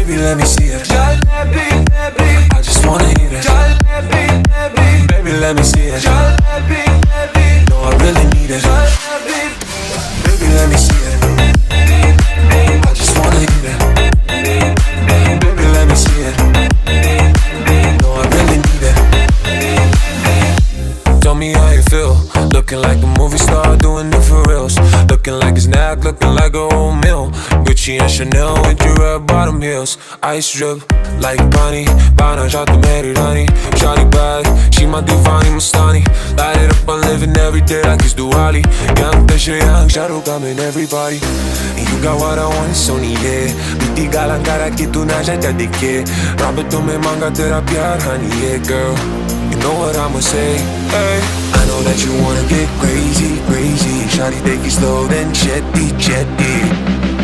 Baby, let me see it. Jalebi, lebi, I just wanna eat it. jalebi, lebi, Baby, let me see it. jalebi, lebi, No, I really need it. jalebi. Baby, let me see it. I just wanna eat it. Baby, let me see it. No, I really need it. Tell me how you feel. Looking like a movie star, doing it for reals. Looking like a snack, looking like a whole meal. Gucci and Chanel with your red bottom heels. Ice drip like Bonnie. Bana shot the Mary Rani. Shawty bad, she my Divani Mustani. Light it up, I'm living every day like it's Diwali. Young Fisher, young Shadow coming everybody. And you got what I want, Sony, yeah. Mitiga la cara que tú na ya de que. Roberto me manga terapia, honey, yeah, girl. You know what I'ma say, hey. I know that you wanna get crazy, crazy. Shawty, take it slow, then jetty, jetty.